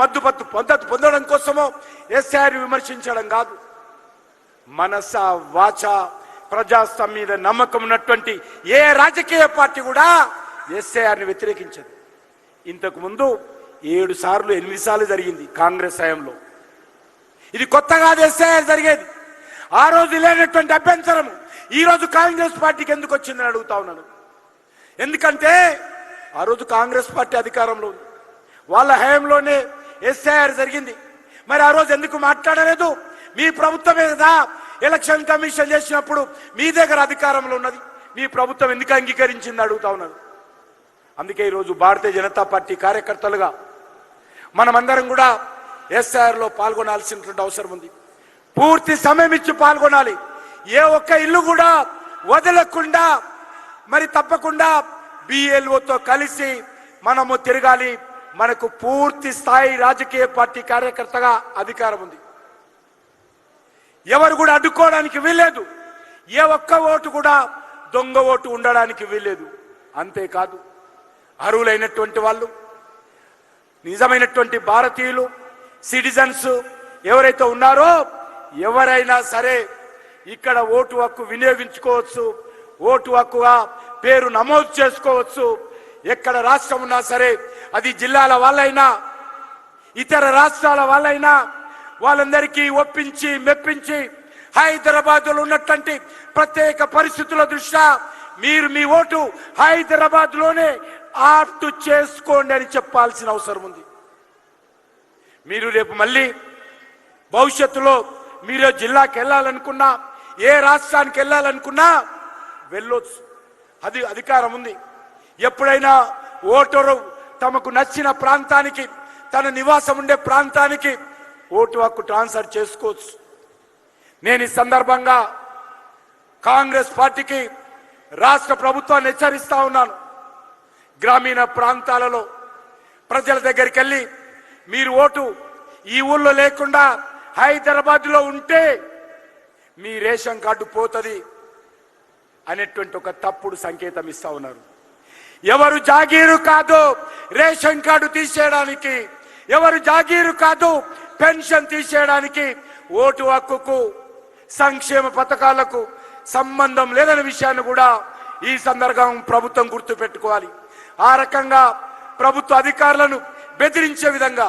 మద్దతు పొందడం కోసమో ఎస్ఆర్ విమర్శించడం కాదు. మనస వాచ ప్రజాస్వామ్యం మీద నమ్మకం ఉన్నటువంటి ఏ రాజకీయ పార్టీ కూడా ఎస్ఐఆర్ని వ్యతిరేకించదు. ఇంతకు ముందు 7 సార్లు 8 సార్లు జరిగింది కాంగ్రెస్ హయాంలో. ఇది కొత్త కాదు, ఎస్ఐఆర్ జరిగేది. ఆ రోజు లేనటువంటి అభ్యంతరం ఈ రోజు కాంగ్రెస్ పార్టీకి ఎందుకు వచ్చిందని అడుగుతా ఉన్నాను. ఎందుకంటే ఆ రోజు కాంగ్రెస్ పార్టీ అధికారంలో ఉంది, వాళ్ళ హయాంలోనే ఎస్ఐఆర్ జరిగింది. మరి ఆ రోజు ఎందుకు మాట్లాడలేదు? మీ ప్రభుత్వమే కదా ఎలక్షన్ కమిషన్ చేసినప్పుడు మీ దగ్గర అధికారంలో ఉన్నది, మీ ప్రభుత్వం ఎందుకు అంగీకరించింది అడుగుతా ఉన్నారు. అందుకే ఈరోజు భారతీయ జనతా పార్టీ కార్యకర్తలుగా మనమందరం కూడా ఎస్ఐఆర్లో పాల్గొనాల్సినటువంటి అవసరం ఉంది. పూర్తి సమయం ఇచ్చి పాల్గొనాలి. ఏ ఒక్క ఇల్లు కూడా వదలకుండా మరి తప్పకుండా బిఎల్ఓతో కలిసి మనము తిరగాలి. మనకు పూర్తి స్థాయి రాజకీయ పార్టీ కార్యకర్తగా అధికారం ఉంది. ఎవరు కూడా అడ్డుకోవడానికి వీల్లేదు. ఏ ఒక్క ఓటు కూడా దొంగ ఓటు ఉండడానికి వీల్లేదు. అంతేకాదు, అర్హులైనటువంటి వాళ్ళు, నిజమైనటువంటి భారతీయులు, సిటిజన్స్ ఎవరైతే ఉన్నారో ఎవరైనా సరే ఇక్కడ ఓటు హక్కు వినియోగించుకోవచ్చు, ఓటు హక్కుగా పేరు నమోదు చేసుకోవచ్చు. ఎక్కడ రాష్ట్రం ఉన్నా సరే, అది జిల్లాల వాళ్ళైనా ఇతర రాష్ట్రాల వాళ్ళైనా వాళ్ళందరికీ ఒప్పించి మెప్పించి హైదరాబాద్లో ఉన్నటువంటి ప్రత్యేక పరిస్థితుల దృష్ట్యా మీరు మీ ఓటు హైదరాబాద్లోనే ఆప్ట్ చేసుకోండి అని చెప్పాల్సిన అవసరం ఉంది. మీరు రేపు మళ్ళీ భవిష్యత్తులో మీరు జిల్లాకి వెళ్ళాలనుకున్నా, ఏ రాష్ట్రానికి వెళ్ళాలనుకున్నా వెళ్ళొచ్చు, అది అధికారం ఉంది. ఎప్పుడైనా ఓటరు తమకు నచ్చిన ప్రాంతానికి, తన నివాసం ఉండే ప్రాంతానికి ఓటు హక్కు ట్రాన్స్ఫర్ చేసుకోవచ్చు. నేను ఈ సందర్భంగా కాంగ్రెస్ పార్టీకి, రాష్ట్ర ప్రభుత్వాన్ని హెచ్చరిస్తా ఉన్నాను. గ్రామీణ ప్రాంతాలలో ప్రజల దగ్గరికి వెళ్ళి మీరు ఓటు ఈ ఊళ్ళో లేకుండా హైదరాబాద్లో ఉంటే మీ రేషన్ కార్డు పోతుంది అనేటువంటి ఒక తప్పుడు సంకేతం ఇస్తా ఉన్నారు. ఎవరు జాగీరు కాదు రేషన్ కార్డు తీసేయడానికి, ఎవరు జాగీరు కాదు పెన్షన్ తీసేయడానికి. ఓటు హక్కుకు, సంక్షేమ పథకాలకు సంబంధం లేదనే విషయాన్ని కూడా ఈ సందర్భం ప్రభుత్వం గుర్తు పెట్టుకోవాలి. ఆ రకంగా ప్రభుత్వ అధికారులను బెదిరించే విధంగా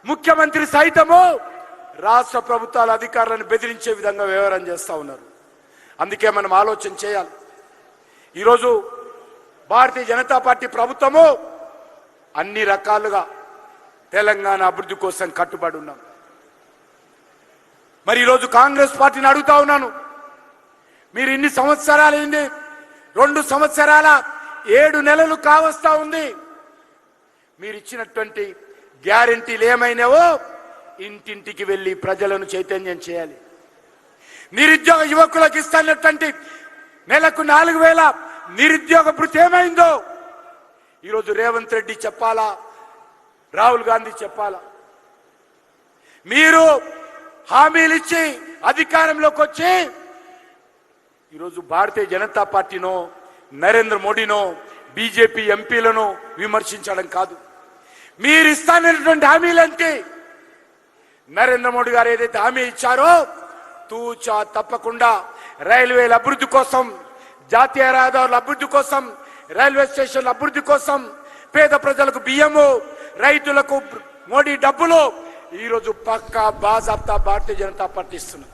ముఖ్యమంత్రి సైతము రాష్ట్ర ప్రభుత్వాల అధికారులను బెదిరించే విధంగా వ్యవహారం చేస్తూ ఉన్నారు. అందుకే మనం ఆలోచన చేయాలి. ఈరోజు భారతీయ జనతా పార్టీ ప్రభుత్వము అన్ని రకాలుగా తెలంగాణ అభివృద్ధి కోసం కట్టుబడి ఉన్నాం. మరి ఈరోజు కాంగ్రెస్ పార్టీని అడుగుతా ఉన్నాను, మీరు ఇన్ని సంవత్సరాలైంది, 2 సంవత్సరాల 7 నెలలు కావస్తా ఉంది. మీరు ఇచ్చినటువంటి గ్యారెంటీలు ఏమైనావో ఇంటింటికి వెళ్ళి ప్రజలను చైతన్యం చేయాలి. నిరుద్యోగ యువకులకు ఇస్తున్నటువంటి నెలకు 4,000 నిరుద్యోగ భృతి ఏమైందో ఈరోజు రేవంత్ రెడ్డి చెప్పాలా, రాహుల్ గాంధీ చెప్పాలా? మీరు హామీలు ఇచ్చి అధికారంలోకి వచ్చి ఈరోజు భారతీయ జనతా పార్టీనో, నరేంద్ర మోడీనో, బీజేపీ ఎంపీలను విమర్శించడం కాదు. మీరు ఇస్తానటువంటి హామీలంటే నరేంద్ర మోడీ గారు ఏదైతే హామీ ఇచ్చారో తూచా తప్పకుండా రైల్వేల అభివృద్ధి కోసం, జాతీయ రహదారుల అభివృద్ధి కోసం, రైల్వే స్టేషన్ల అభివృద్ధి కోసం, పేద ప్రజలకు బియ్యము, రైతులకు మోడీ డబ్బులు ఈరోజు పక్కా బాజాబ్తా భారతీయ జనతా పార్టీ ఇస్తున్నారు.